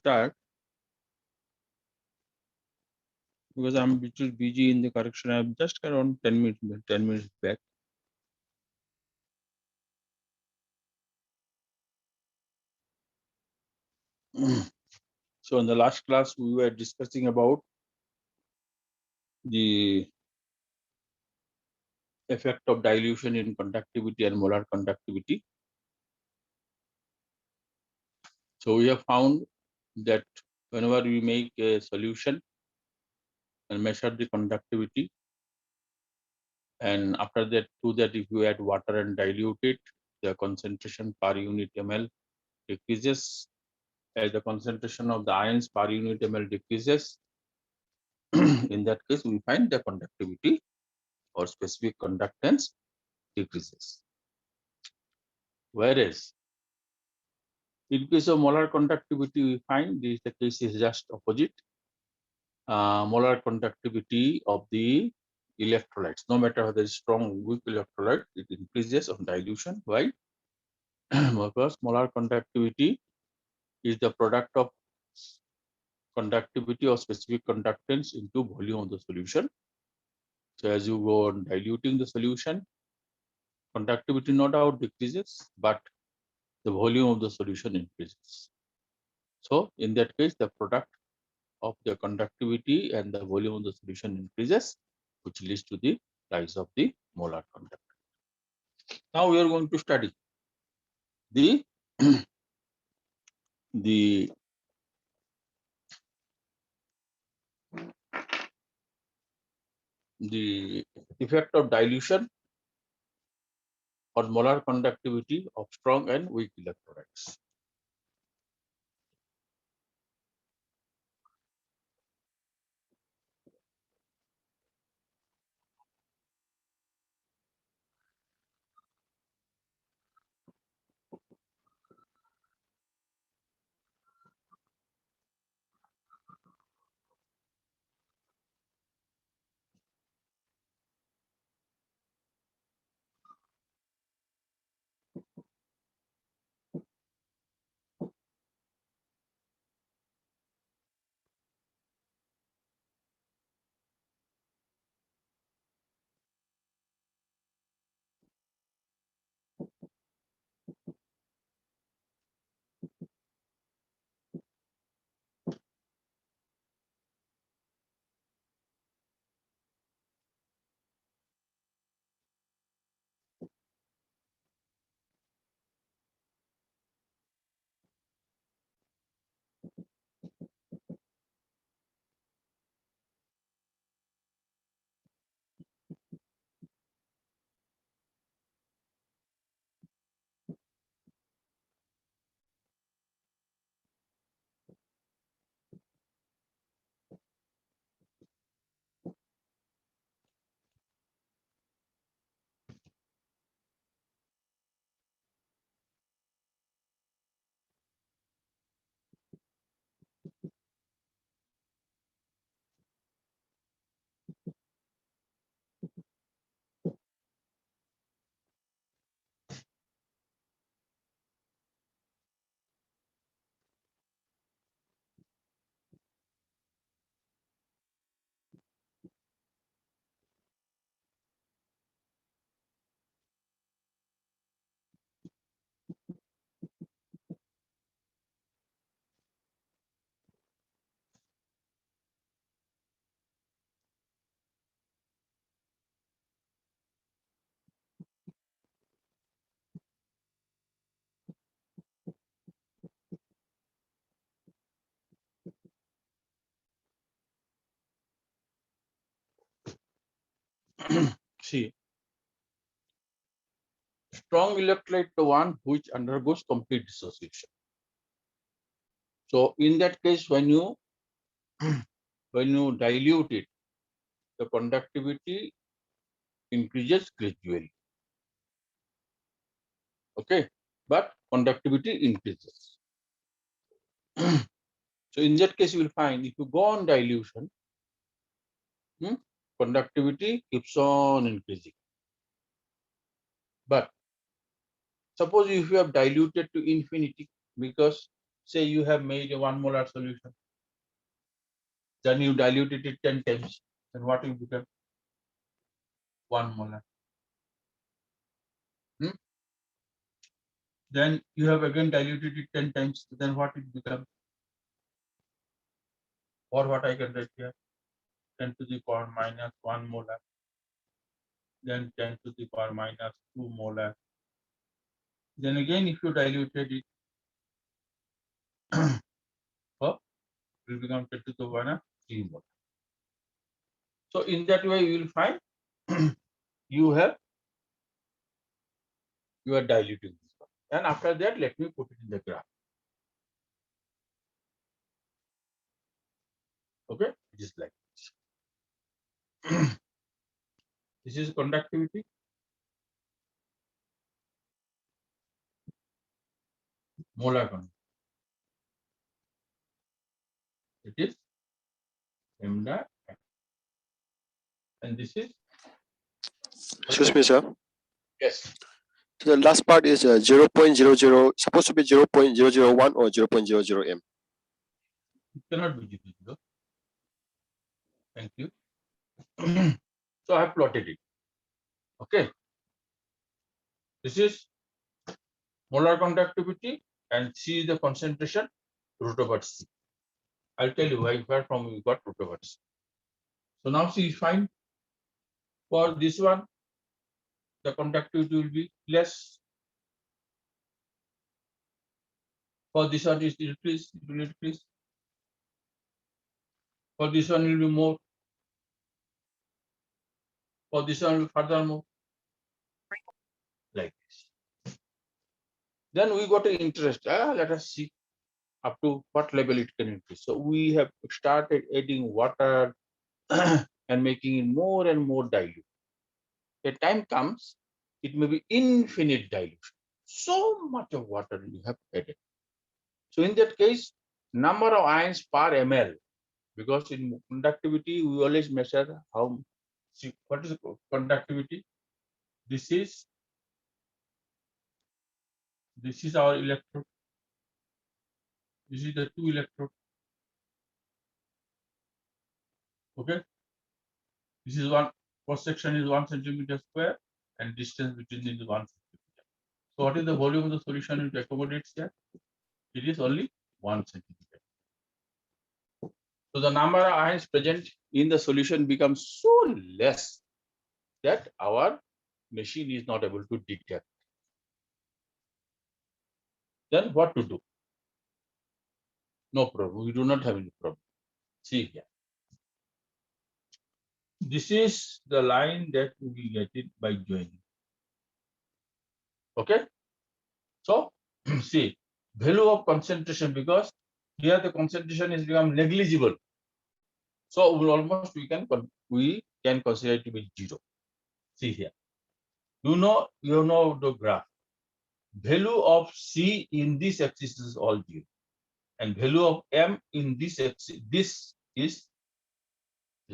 start because I'm a little busy in the correction. I'm just around 10 minutes back. So in the last class, we were discussing about the effect of dilution in conductivity and molar conductivity. So we have found that whenever we make a solution and measure the conductivity, and after that, to that, if you add water and dilute it, the concentration per unit ml decreases. As the concentration of the ions per unit ml decreases, in that case, we find the conductivity or specific conductance decreases. Whereas in case of molar conductivity, we find this the case is just opposite. Molar conductivity of the electrolytes, no matter whether it's strong or weak electrolyte, it increases on dilution. Why? Because molar conductivity is the product of conductivity or specific conductance into volume of the solution. So as you go on diluting the solution, conductivity no doubt decreases, but the volume of the solution increases. So in that case, the product of the conductivity and the volume of the solution increases, which leads to the rise of the molar conductivity. Now we are going to study the the effect of dilution on molar conductivity of strong and weak electrolytes. See, strong electrolyte the one which undergoes complete dissociation. So in that case, when you dilute it, the conductivity increases gradually. Okay, but conductivity increases. So in that case, you will find if you go on dilution, conductivity keeps on increasing. But suppose if you have diluted to infinity, because say you have made a 1 molar solution, then you diluted it 10 times, then what will become? 1 molar. Then you have again diluted it 10 times, then what it becomes? Or what I can write here? 10 to the power minus 1 molar, then 10 to the power minus 2 molar. Then again, if you diluted it, oh, it will become 10 to the power minus 3 molar. So in that way, you will find you are diluting this one. And after that, let me put it in the graph. Okay, it is like this. This is conductivity. Molar conductivity. It is lambda, and this is. Excuse me, sir. Yes. So the last part is 0.00, supposed to be 0.001 or 0.00 m. It cannot be 0. Thank you. So I have plotted it. Okay. This is molar conductivity, and C is the concentration root over C. I'll tell you where from we got root over C. So now C is fine. For this one, the conductivity will be less. For this one, it will increase. For this one, will be more. For this one, will further more. Like this. Then we got an interest. Let us see up to what level it can increase. So we have started adding water and making it more and more dilute. A time comes, it may be infinite dilution. So much of water you have added. So in that case, number of ions per ml, because in conductivity we always measure how. See, what is conductivity? This is our electrode. This is the 2 electrode. Okay. This is one cross section is 1 centimeter square, and distance between is 1 centimeter. So what is the volume of the solution it accommodates here? It is only 1 centimeter. So the number of ions present in the solution becomes so less that our machine is not able to detect. Then what to do? No problem. We do not have any problem. See here. This is the line that we get it by joining. Okay. So see, value of concentration, because here the concentration is become negligible. So almost we can consider it to be 0. See here. You know the graph. Value of C in this axis is all 0. And value of M in this axis, this is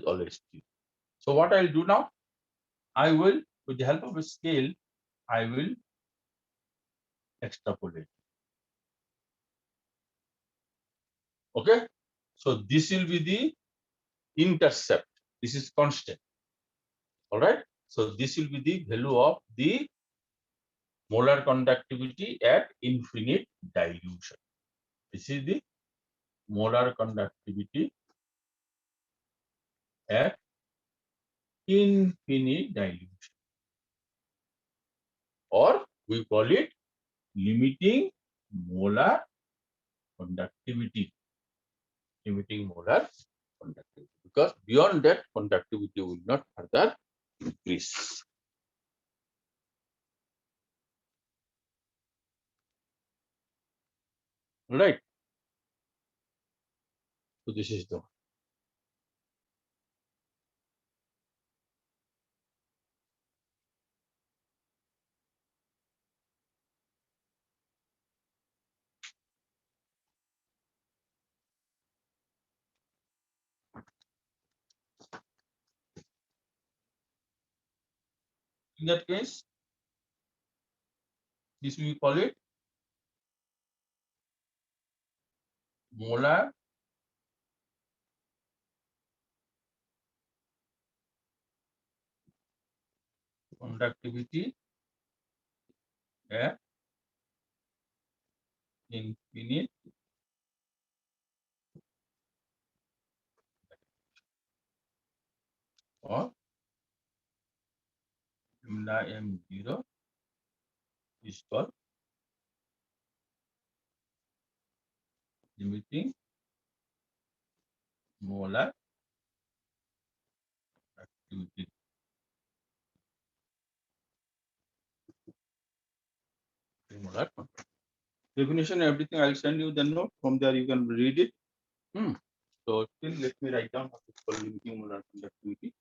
always 0. So what I'll do now, I will, with the help of a scale, I will extrapolate. Okay. So this will be the intercept. This is constant. All right. So this will be the value of the molar conductivity at infinite dilution. This is the molar conductivity at infinite dilution, or we call it limiting molar conductivity. Limiting molar conductivity, because beyond that conductivity will not further increase. Right. So this is the one. In that case, this we call it molar conductivity at infinite or lambda m0 is called limiting molar activity. Molar definition, everything I'll send you the note. From there you can read it. So still let me write down what is called limiting molar conductivity.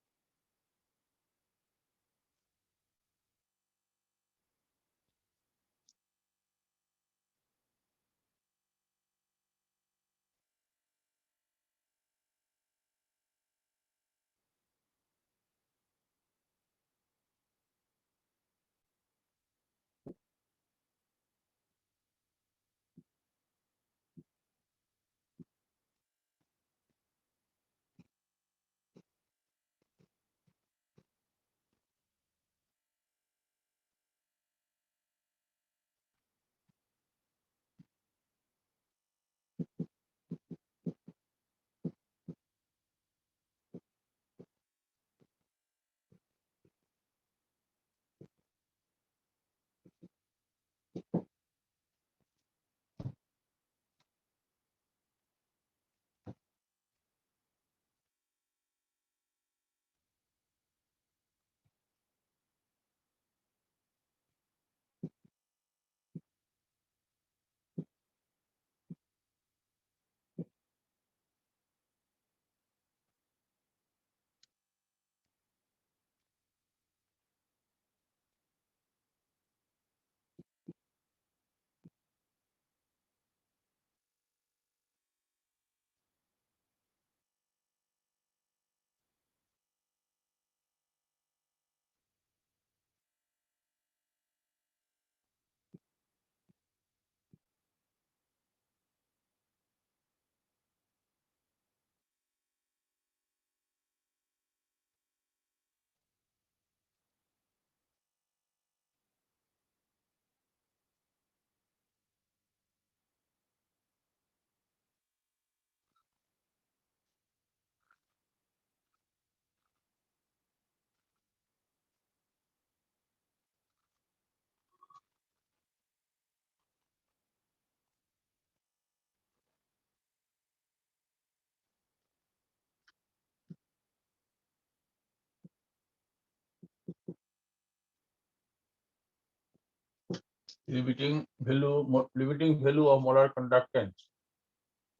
Limiting value of molar conductance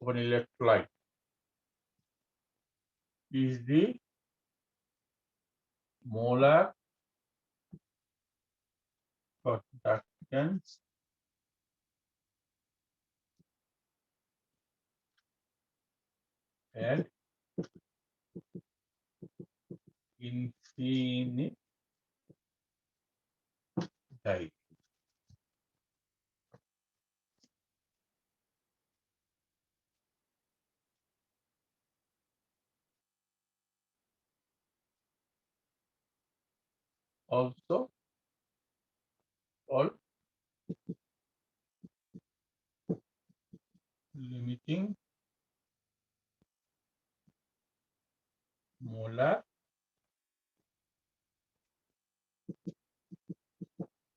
of an electrolyte is the molar conductance at infinite time. Also called limiting molar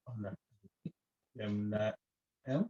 conductivity. Lambda m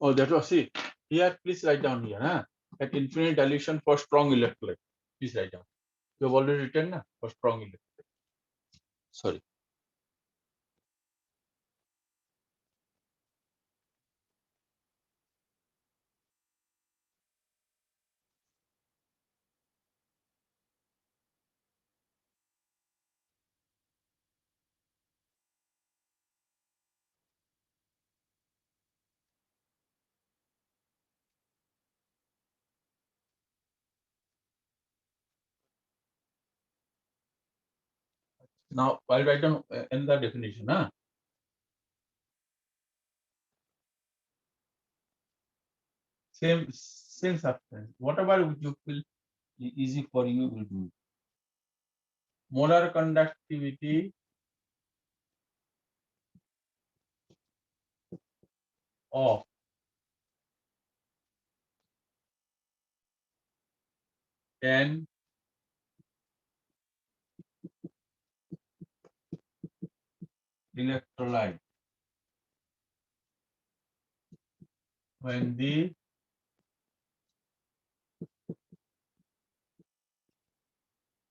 Oh, that was it. Here, please write down here. Huh? At infinite dilution for strong electrolyte. Please write down. You have already written na? For strong electrolyte. Sorry. Now, I'll write down in the definition. Huh? Same substance. Whatever you feel easy for you, will do. Molar conductivity of an electrolyte when the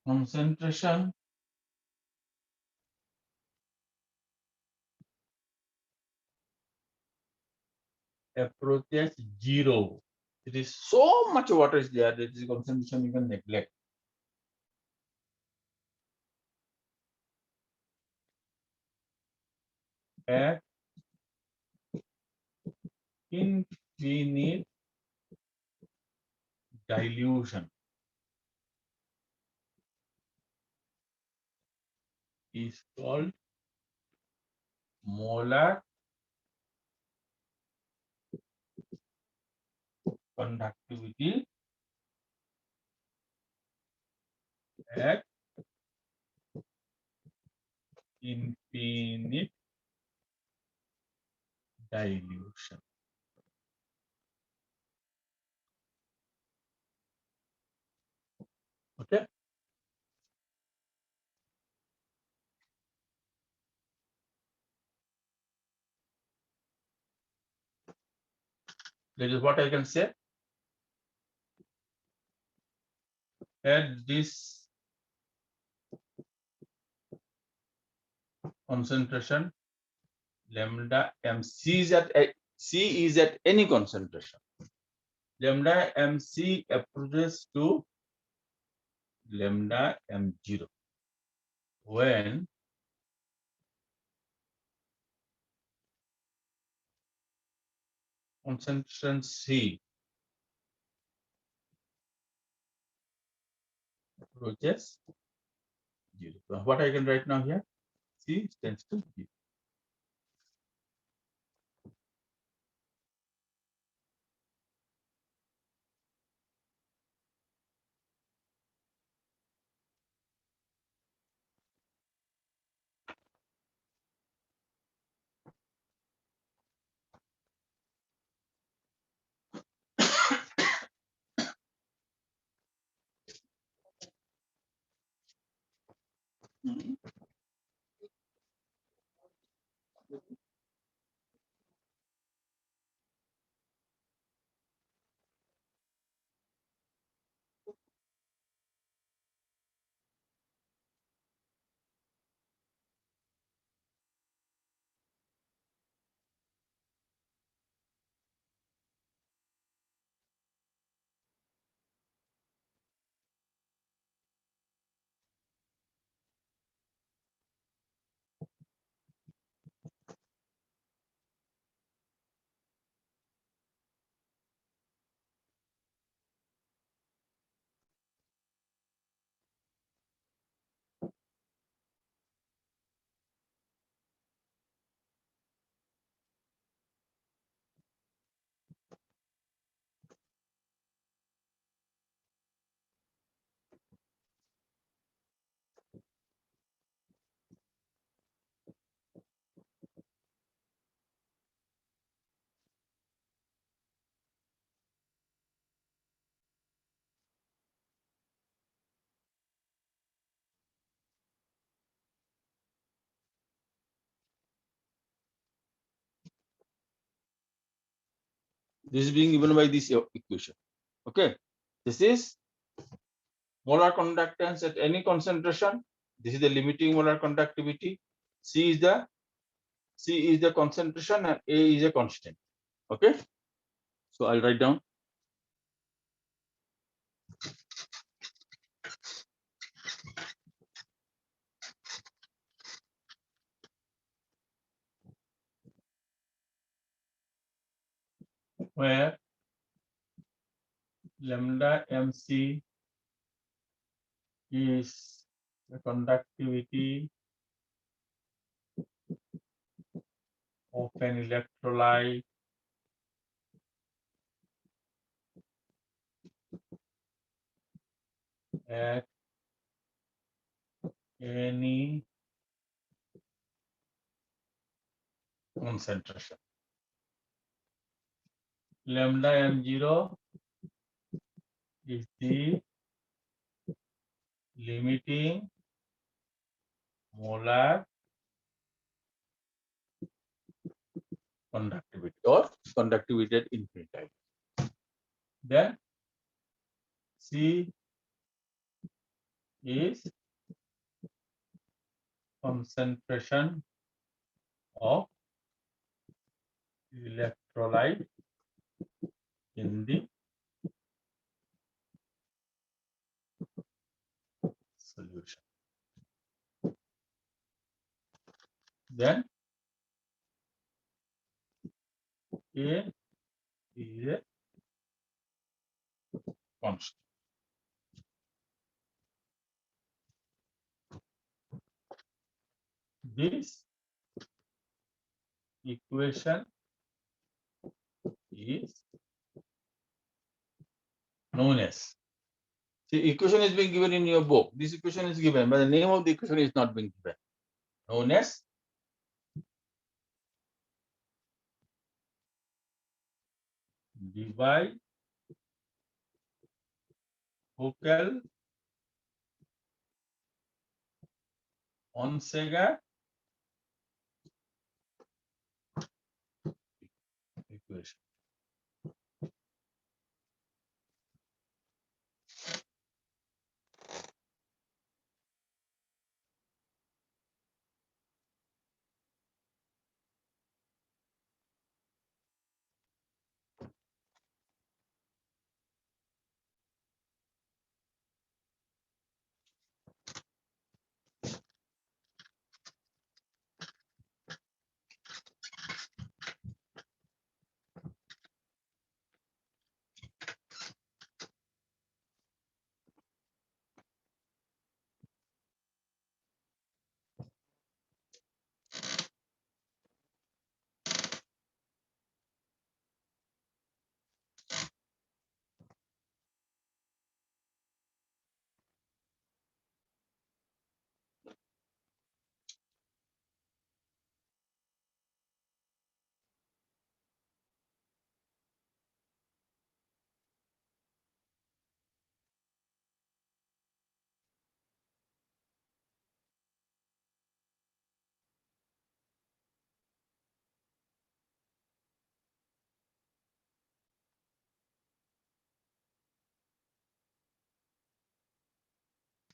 concentration approaches zero. It is so much water is there that this concentration you can neglect. At infinite dilution is called molar conductivity at infinite dilution. Okay. That is what I can say. At this concentration, lambda mc is at C is at any concentration. Lambda mc approaches to lambda m0 when concentration C approaches 0. So what I can write now here? C tends to 0. Mhm. This is being given by this equation. Okay, this is molar conductance at any concentration. This is the limiting molar conductivity. C is the concentration and A is a constant. Okay, so I'll write down. Where lambda mc is the conductivity of an electrolyte at any concentration. Lambda m0 is the limiting molar conductivity or conductivity at infinite. Then C is concentration of electrolyte in the solution. Then A is a constant. This equation is known as. The equation is being given in your book. This equation is given, but the name of the equation is not being given. Known as divide focal Onsager equation.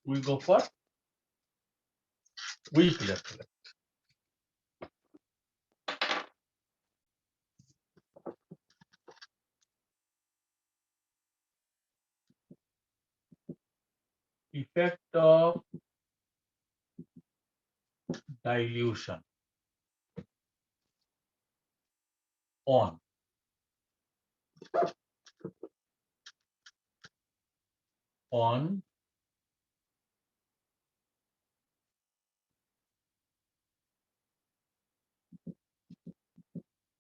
We go for weak electrolyte. Effect of dilution on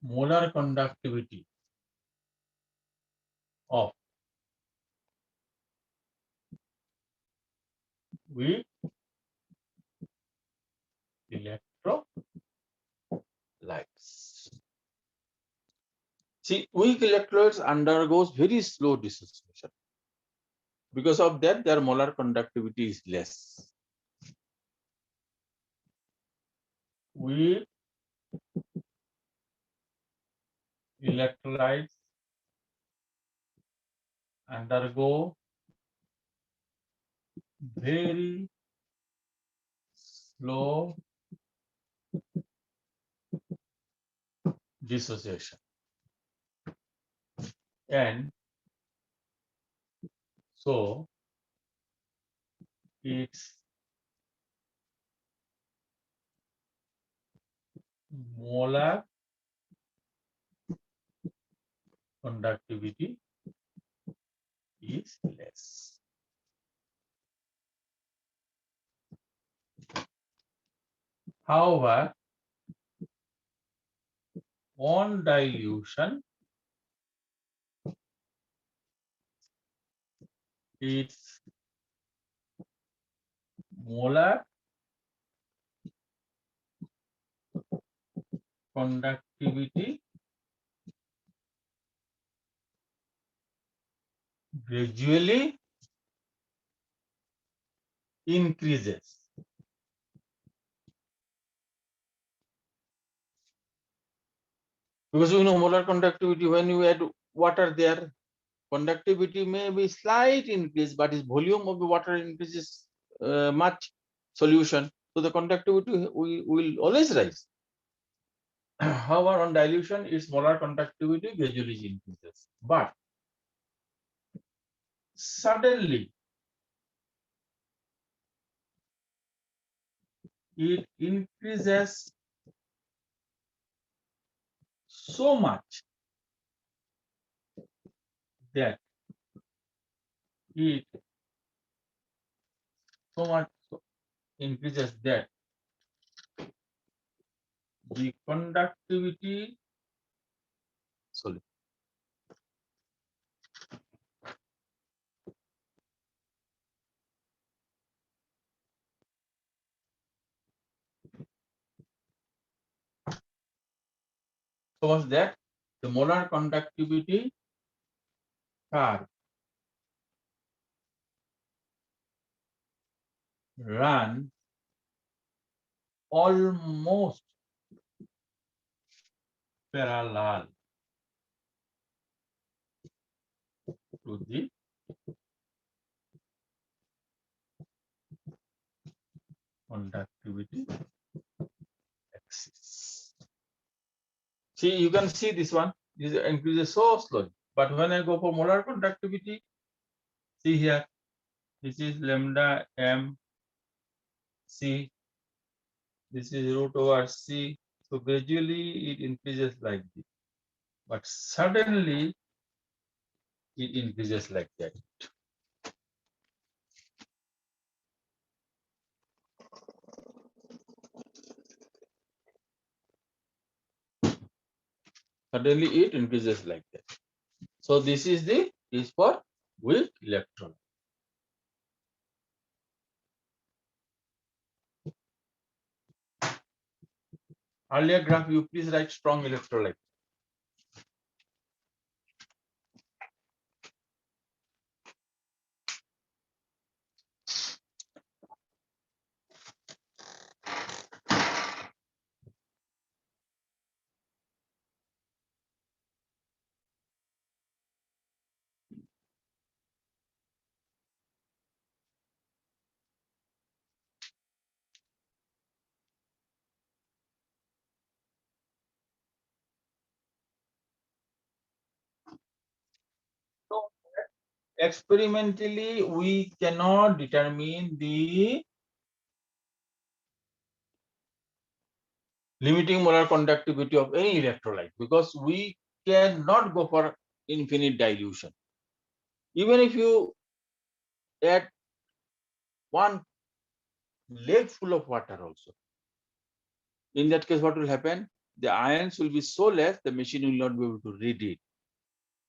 molar conductivity of weak electrolytes. See, weak electrolytes undergoes very slow dissociation. Because of that, their molar conductivity is less. Weak electrolytes undergo very slow dissociation, and so its molar conductivity is less. However, on dilution, its molar conductivity gradually increases. Because you know molar conductivity, when you add water there, conductivity may be slight increase, but its volume of the water increases much solution. So the conductivity will always rise. However, on dilution, its molar conductivity gradually increases. But suddenly it increases so much that it so much increases that the conductivity, sorry, so much that the molar conductivity curve run almost parallel to the conductivity axis. See, you can see this one, this increases so slowly. But when I go for molar conductivity, see here, this is lambda m c, this is root over c. So gradually it increases like this. But suddenly it increases like that. Suddenly it increases like that. So this is for weak electron. Earlier graph, you please write strong electrolyte. So experimentally, we cannot determine the limiting molar conductivity of any electrolyte because we cannot go for infinite dilution. Even if you add one leg full of water also, in that case, what will happen? The ions will be so less, the machine will not be able to read it.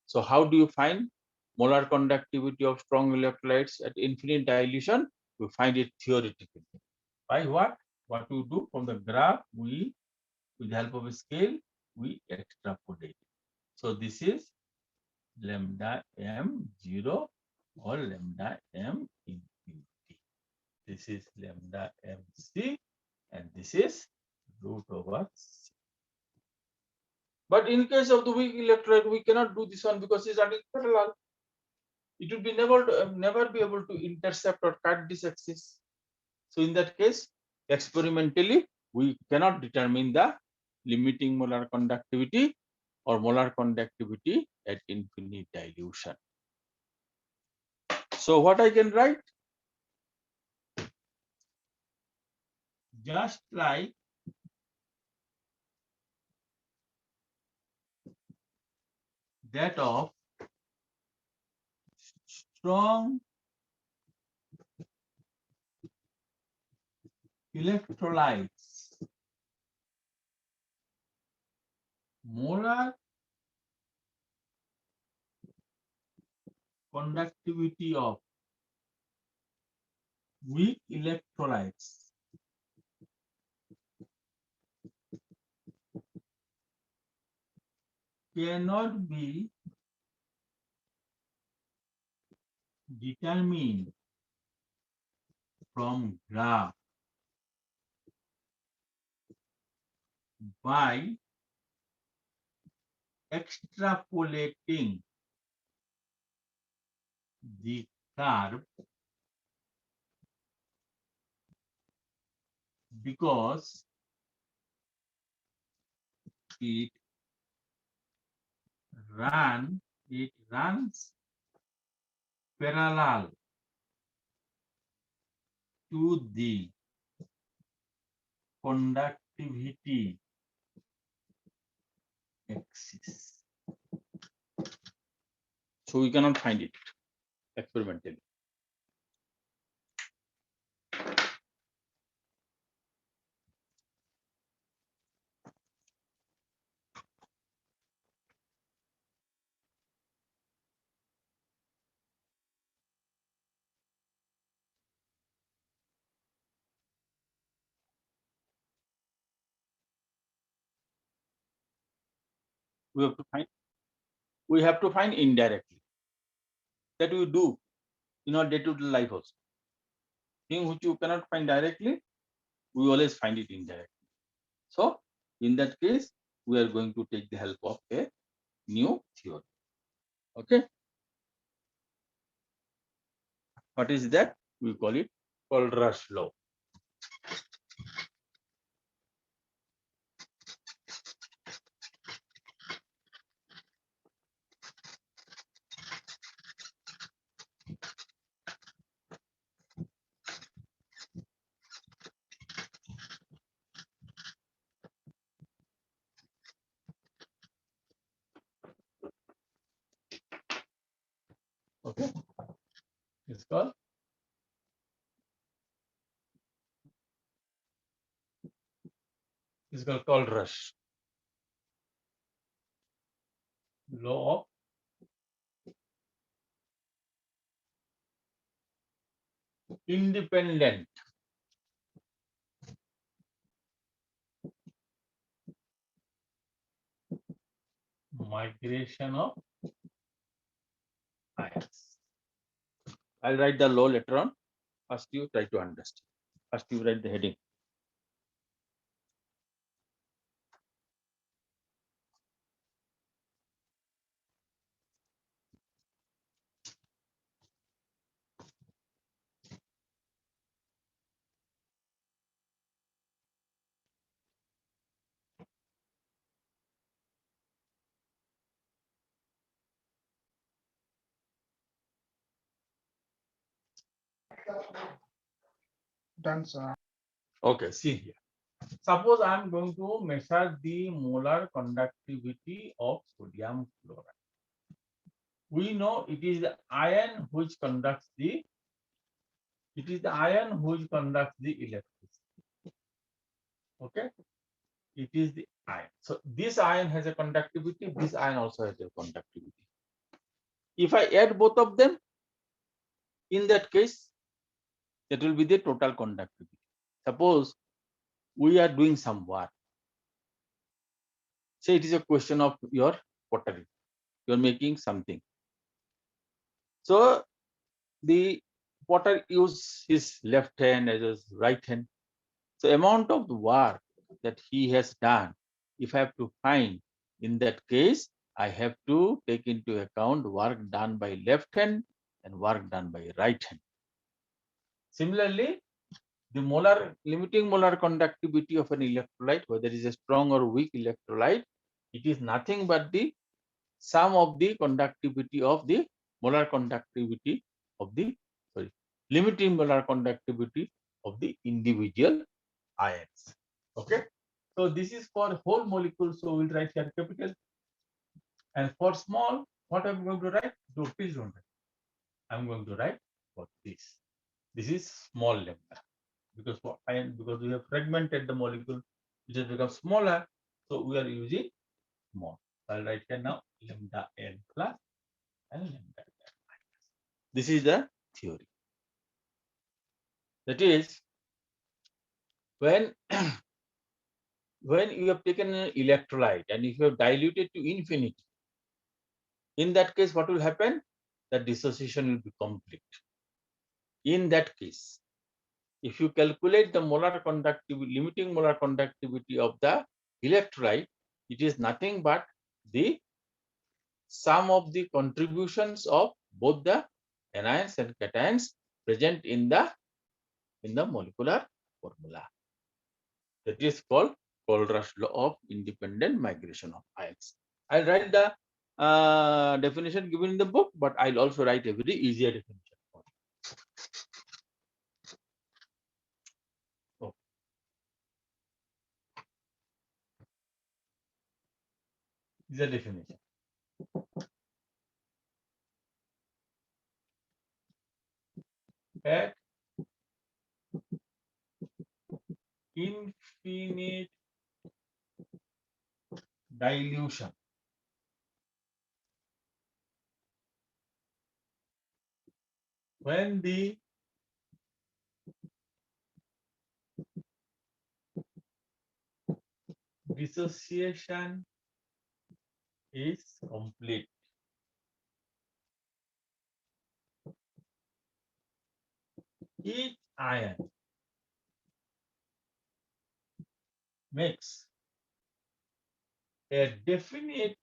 So how do you find molar conductivity of strong electrolytes at infinite dilution? You find it theoretically. By what? What we do from the graph, we, with the help of a scale, we extrapolate. So this is lambda m0 or lambda m infinity. This is lambda mc and this is root over c. But in case of the weak electrolyte, we cannot do this one because it's running parallel. it will be never be able to intercept or cut this axis. So in that case, experimentally, we cannot determine the limiting molar conductivity or molar conductivity at infinite dilution. So what I can write? Just like that of strong electrolytes, molar conductivity of weak electrolytes cannot be determined from graph by extrapolating the curve, because it runs parallel to the conductivity axis. So we cannot find it experimentally. We have to find indirectly. That we do in our day-to-day life also. Thing which you cannot find directly, we always find it indirectly. So in that case, we are going to take the help of a new theory. Okay. What is that? We call it Colrush law. Okay. It's called Colrush law of independent migration of ions. I'll write the law later on. First, you try to understand. First, you write the heading. Done, sir. Okay, see here. Suppose I am going to measure the molar conductivity of sodium chloride. We know it is the ion which conducts the electricity. Okay, it is the ion. So this ion has a conductivity, this ion also has a conductivity. If I add both of them, in that case, that will be the total conductivity. Suppose we are doing some work. Say it is a question of your pottery. You are making something. So the potter use his left hand as his right hand. So amount of the work that he has done, if I have to find, in that case, I have to take into account work done by left hand and work done by right hand. Similarly, the limiting molar conductivity of an electrolyte, whether it is a strong or weak electrolyte, it is nothing but the sum of the conductivity of the molar conductivity of the limiting molar conductivity of the individual ions. Okay, so this is for whole molecule, so we'll write here capital, and for small, what I'm going to write? Please don't write. I'm going to write for this. This is small lambda, because for ion, because we have fragmented the molecule, it has become smaller, so we are using small. I'll write here now lambda n plus and lambda n minus. This is the theory. That is, when when you have taken an electrolyte and if you have diluted to infinity, in that case, what will happen? The dissociation will be complete. In that case, if you calculate the molar conductivity, limiting molar conductivity of the electrolyte, it is nothing but the sum of the contributions of both the anions and cations present in the molecular formula. That is called Colruy's law of independent migration of ions. I'll write the definition given in the book, but I'll also write a very easier definition. Okay. This is the definition. At infinite dilution, when the dissociation is complete, each ion makes a definite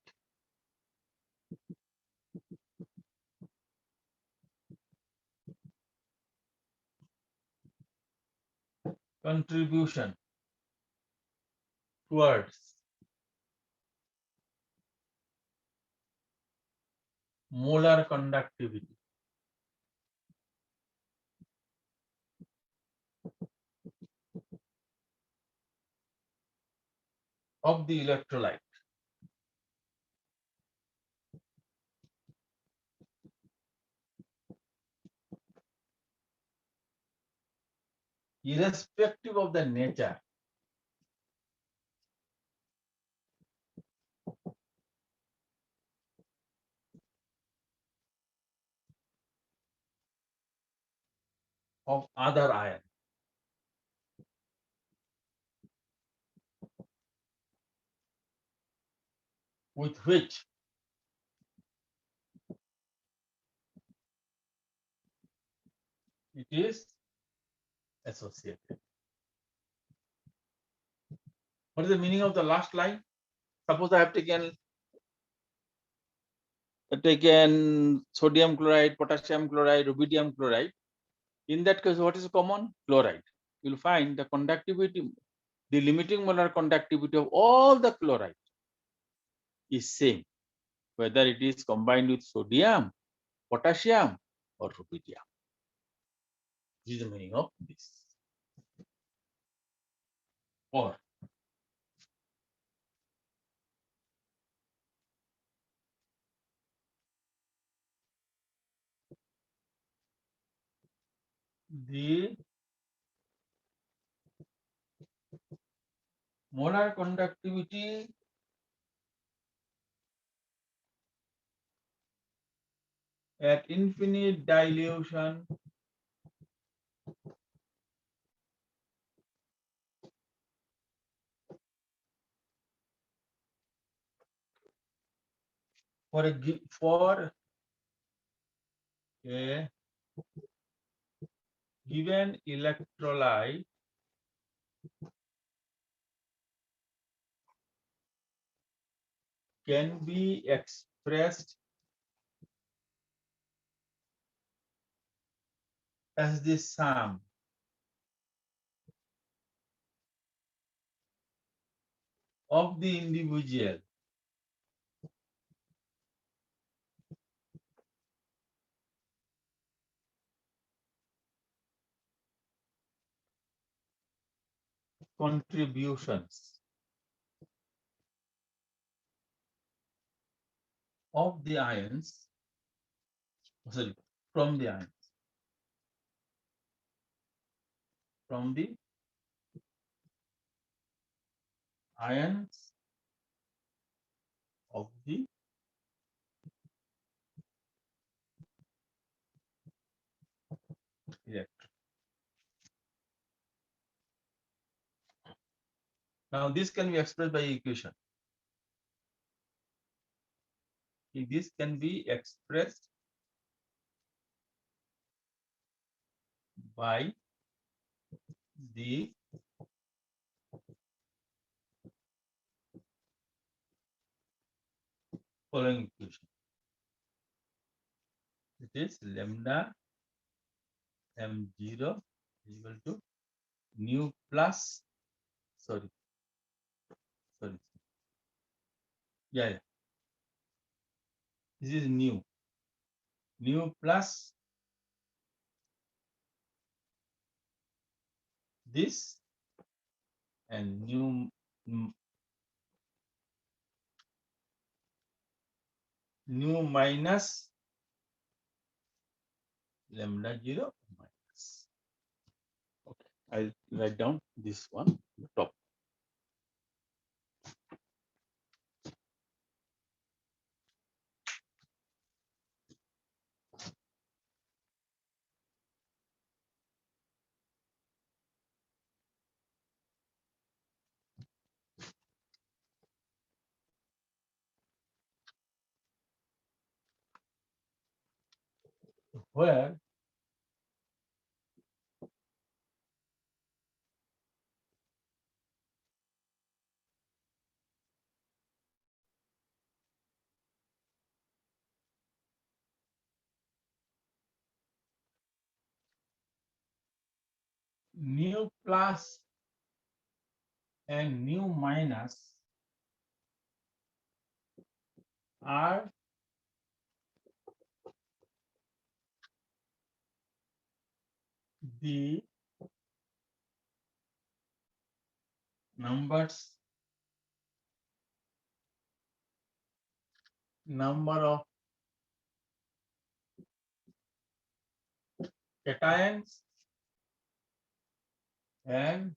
contribution towards molar conductivity of the electrolyte, irrespective of the nature of other ion, with which it is associated. What is the meaning of the last line? Suppose I have taken sodium chloride, potassium chloride, rubidium chloride. In that case, what is common? Chloride. You'll find the conductivity, the limiting molar conductivity of all the chloride is same, whether it is combined with sodium, potassium, or rubidium. This is the meaning of this. Or the molar conductivity at infinite dilution for a given electrolyte can be expressed as the sum of the individual contributions of the ions, sorry, from the ions, from the ions of the electron. Now this can be expressed by equation. This can be expressed by the following equation. It is lambda m0 is equal to nu plus, sorry, yeah, this is nu plus this and nu minus lambda 0 minus. Okay, I'll write down this one on the top. Where nu plus and nu minus are the numbers, number of cations and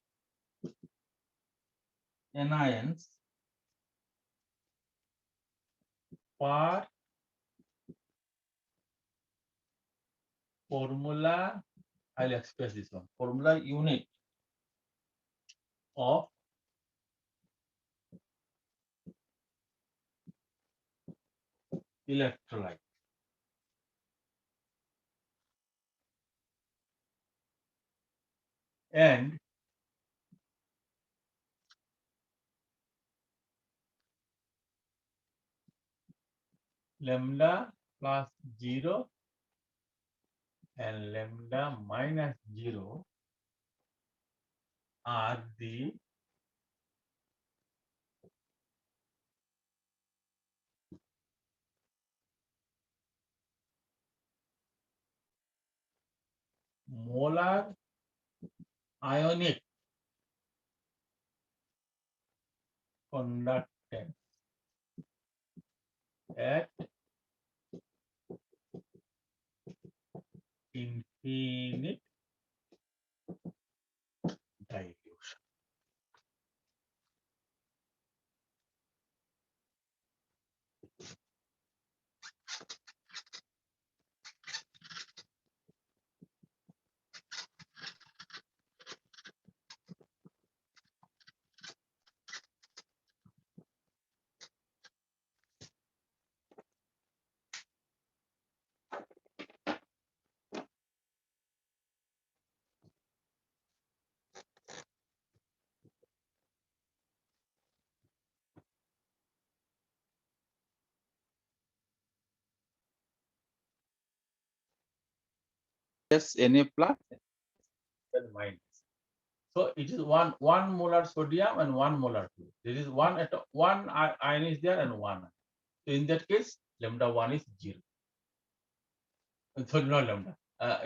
anions per formula. I'll express this one. Formula unit of electrolyte. And lambda plus 0 and lambda minus 0 are the molar ionic conductance at infinite dilution. Na plus and minus. So it is one molar sodium and 1 molar fluid. There is one ion is there and one. So in that case, lambda 1 is 0. Sorry, not lambda.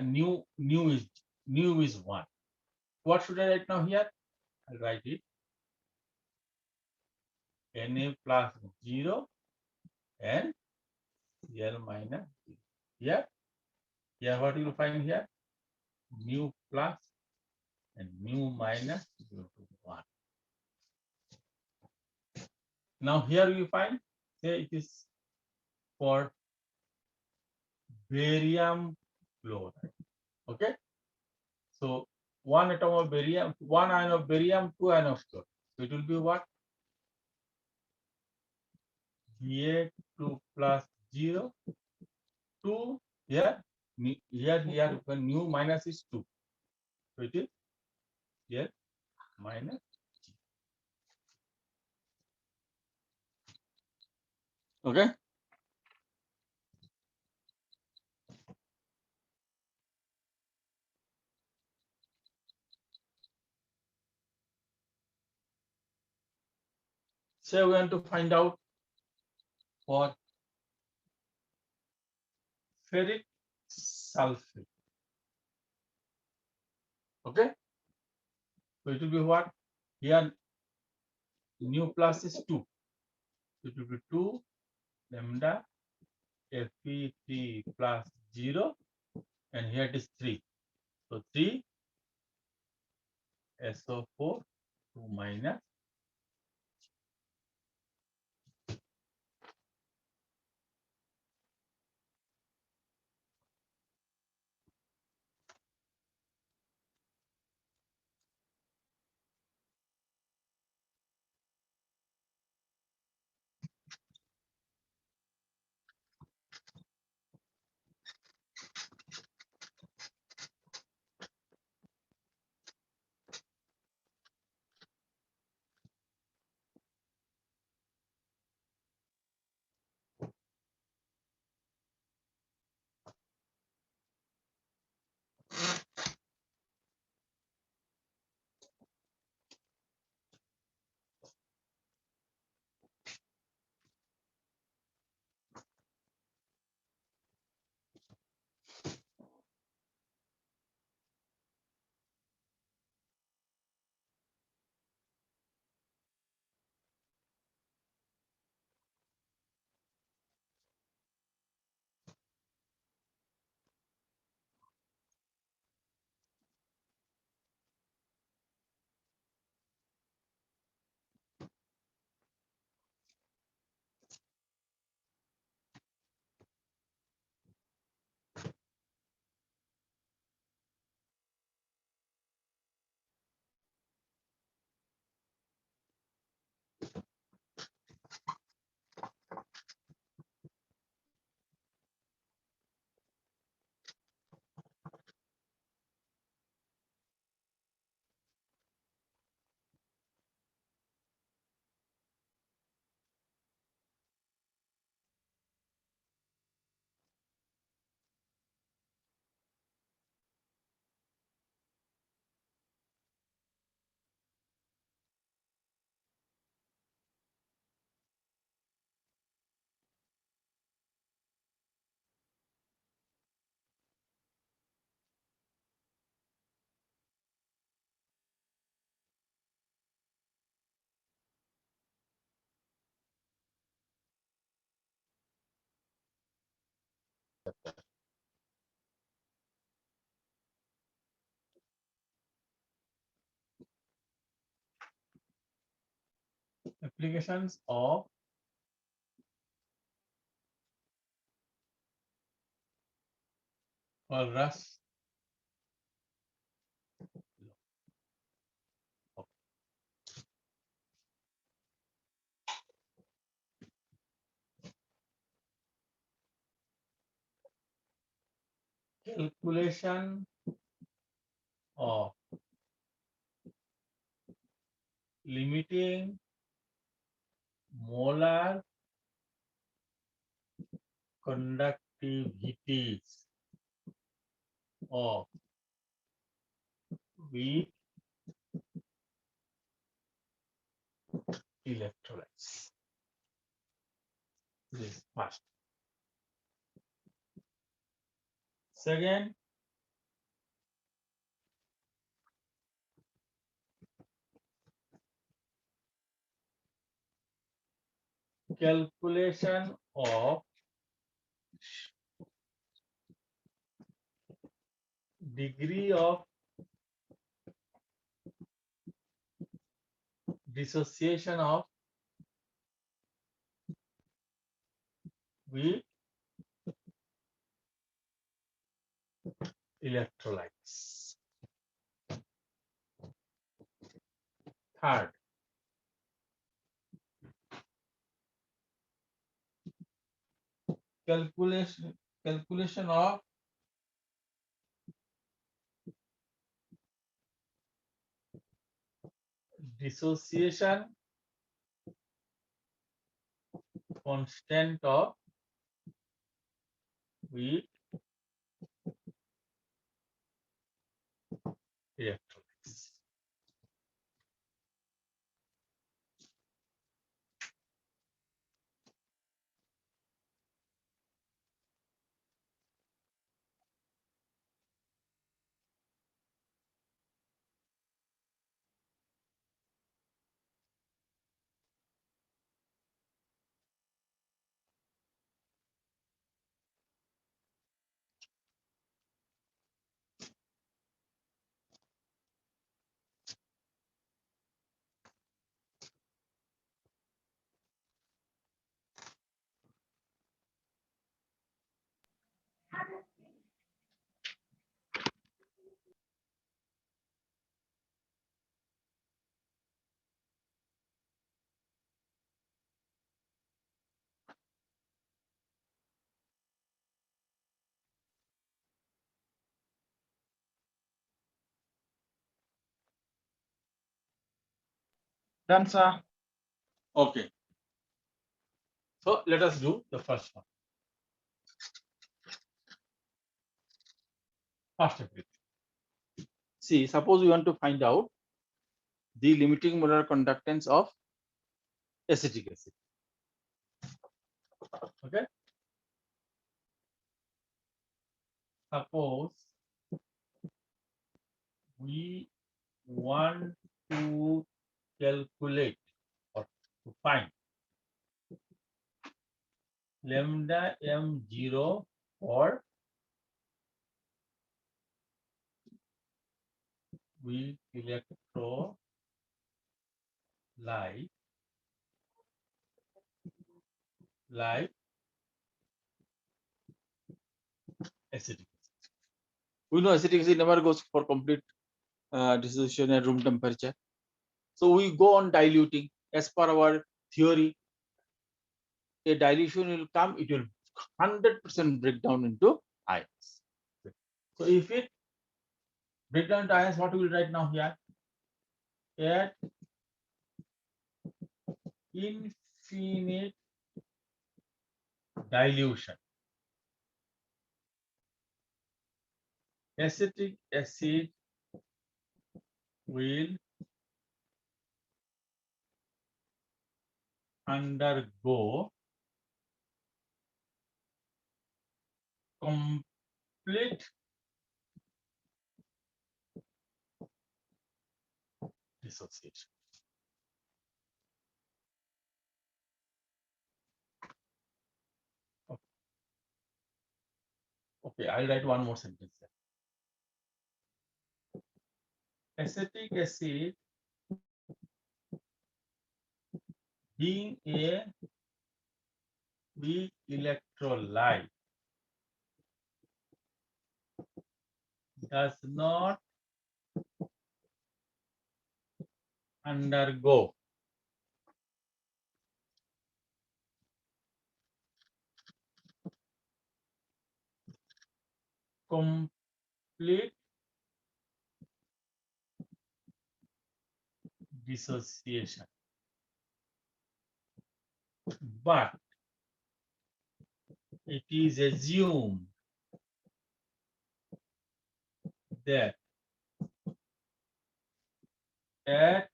Nu is 1. What should I write now here? I'll write it Na plus 0 and L minus 0. Here what you will find here? Nu plus and nu minus 0 to 1. Now here you find, say it is for barium chloride. Okay. So one atom of barium, one ion of barium, two ion of chloride. So it will be what? Ba2 plus 0, 2 here, when nu minus is 2. So it is here minus 0. Okay. So we want to find out for ferric sulfate. Okay. So it will be what? Here nu plus is 2. So it will be 2 lambda Fe3 plus 0, and here it is 3. So 3 SO4 2 minus. Applications of Walrus. Calculation of limiting molar conductivities of weak electrolytes. This is first. Second, calculation of degree of dissociation of weak electrolytes. Third, calculation of dissociation constant of weak electrolytes. Done, sir. Okay. So let us do the first one. First activity. See, suppose we want to find out the limiting molar conductance of acetic acid. Okay. Suppose we want to calculate or to find lambda m0 for weak electrolyte like acetic acid. We know acetic acid never goes for complete dissociation at room temperature. So we go on diluting as per our theory. A dilution will come, it will 100% break down into ions. So if it break down into ions, what we will write now here? At infinite dilution, acetic acid will undergo complete dissociation. Okay, I'll write one more sentence there. Acetic acid being a weak electrolyte does not undergo complete dissociation, but it is assumed that at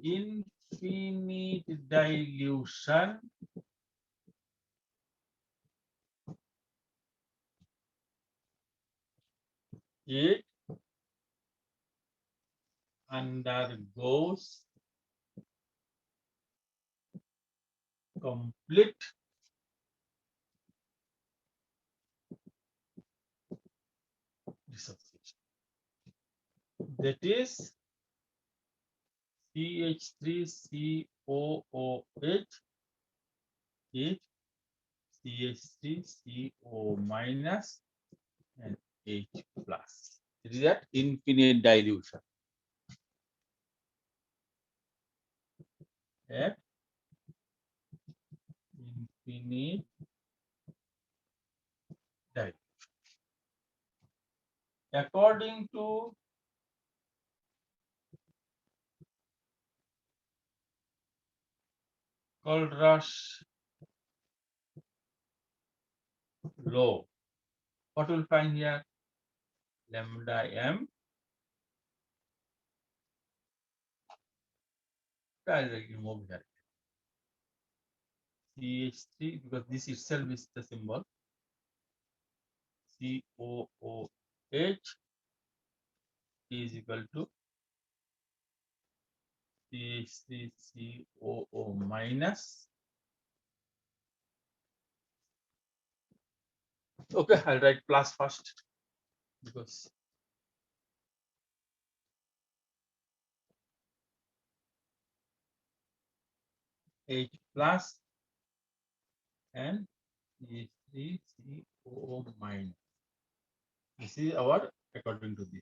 infinite dilution it undergoes complete dissociation. That is CH3COOH is CH3CO minus and H plus. It is at infinite dilution. At infinite dilution. According to Kohlrausch law, what will find here? Lambda m. I'll remove here. CH3 because this itself is the symbol. COOH is equal to CH3COO minus. Okay, I'll write plus first because H plus and CH3COO minus. This is our according to this.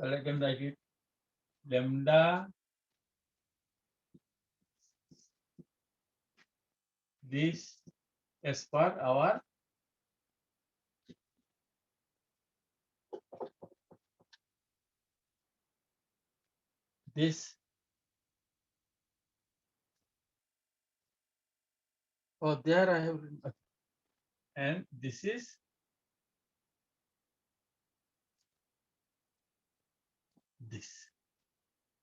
I can write it lambda this as per our this. Oh, there I have written. And this is this.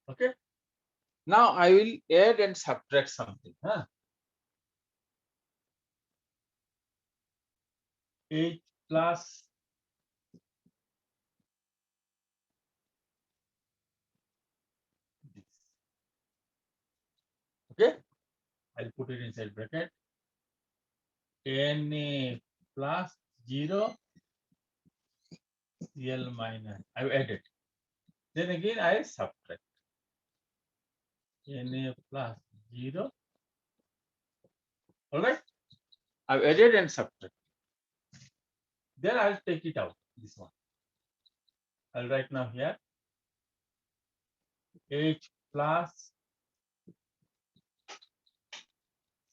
Okay. Now I will add and subtract something. H plus this. Okay. I'll put it inside bracket. Na plus 0 Cl minus. I've added. Then again I subtract. Na plus 0. All right. I've added and subtract. Then I'll take it out. This one. I'll write now here. H plus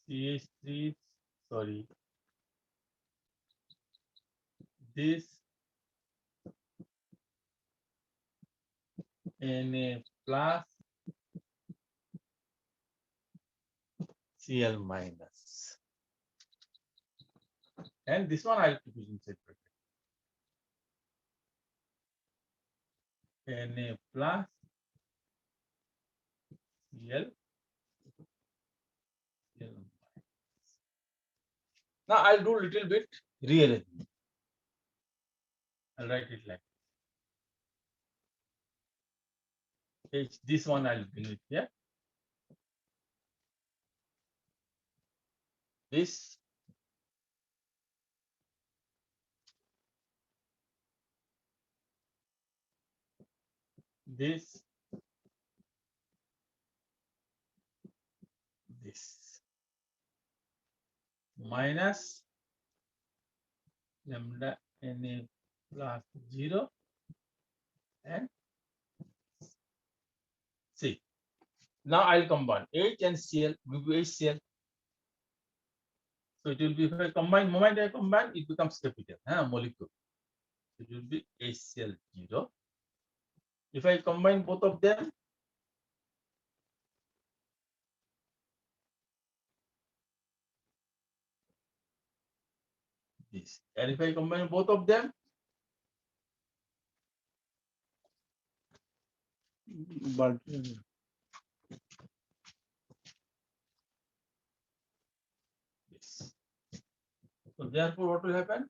CH3. Sorry. This Na plus Cl minus. And this one I'll put inside bracket. Na plus Cl. Now I'll do a little bit rearrangement. I'll write it like H. This one I'll bring it here. This this minus lambda Na plus 0 and C. Now I'll combine H and Cl, give you HCl. So it will be, if I combine, moment I combine, it becomes capital molecule. It will be HCl0. If I combine both of them, this. And if I combine both of them, but this. So therefore, what will happen?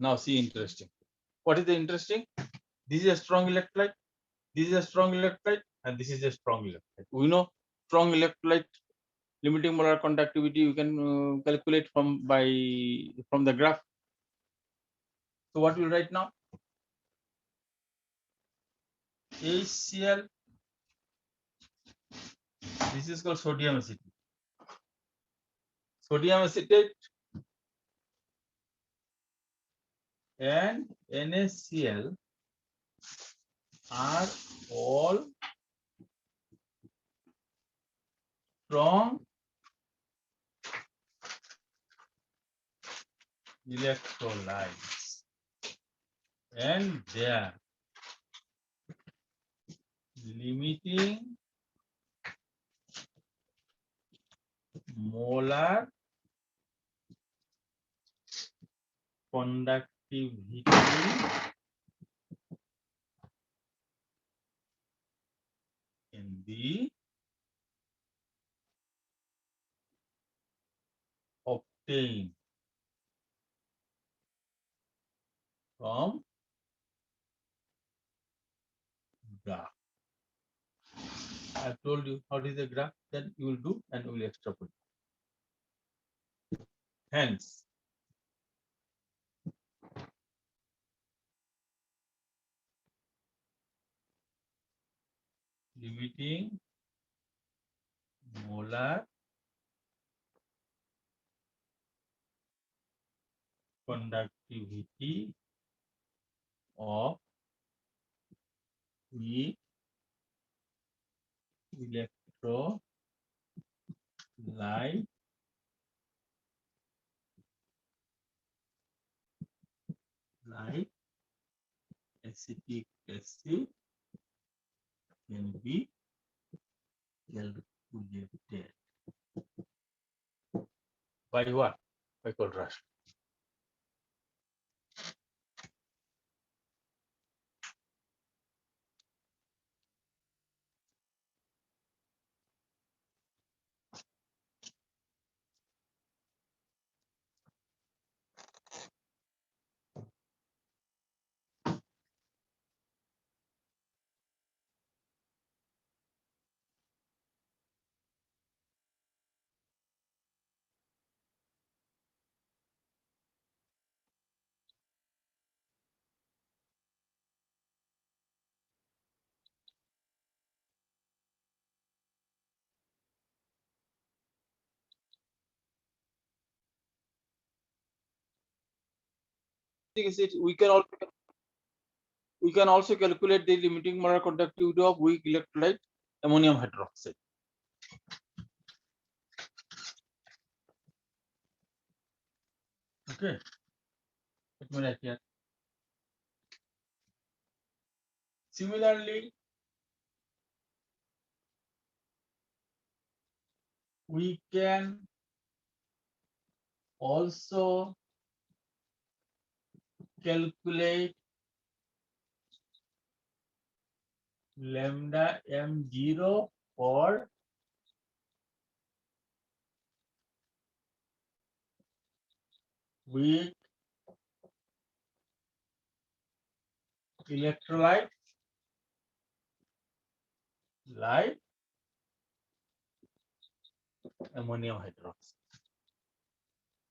Now see, interesting. What is the interesting? This is a strong electrolyte. This is a strong electrolyte, and this is a strong electrolyte. We know strong electrolyte limiting molar conductivity you can calculate from the graph. So what we'll write now? HCl. This is called sodium acetate. Sodium acetate and NaCl are all strong electrolytes, and their limiting molar conductivity can be obtained from graph. I told you how is the graph, then you will do and you will extrapolate. Hence, limiting molar conductivity of the electrolyte acetic acid can be calculated by what? By contrast. We can also calculate the limiting molar conductivity of weak electrolyte ammonium hydroxide. Okay, let me write here. Similarly, we can also calculate lambda m0 for weak electrolyte like ammonium hydroxide.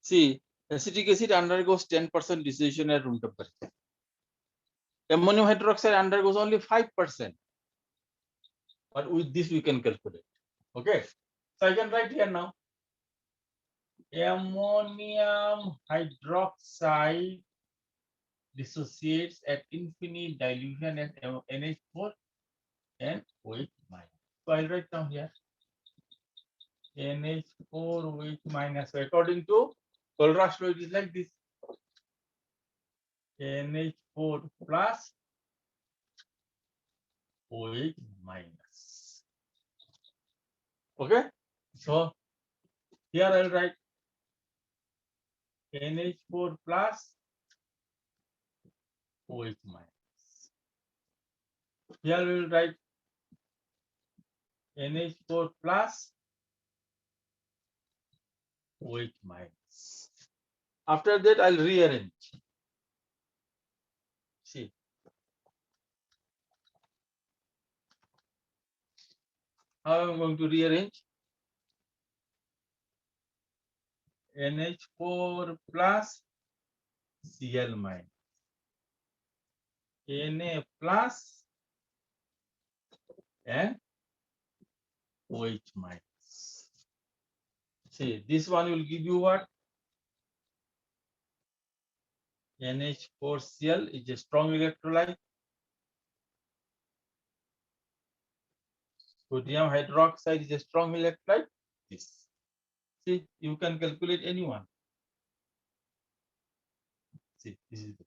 See, acetic acid undergoes 10% dissociation at room temperature. Ammonium hydroxide undergoes only 5%. But with this we can calculate. Okay. So I can write here now. Ammonium hydroxide dissociates at infinite dilution at NH4 and OH minus. So I'll write down here NH4 OH minus. So according to Kohlraasch law, it is like this: NH4 plus OH minus. Okay. So here I'll write NH4 plus OH minus. Here we will write NH4 plus OH minus. After that, I'll rearrange. See. How I'm going to rearrange? NH4 plus Cl minus. Na plus and OH minus. See, this one will give you what? NH4Cl is a strong electrolyte. Sodium hydroxide is a strong electrolyte. This. See, you can calculate any one. See, this is the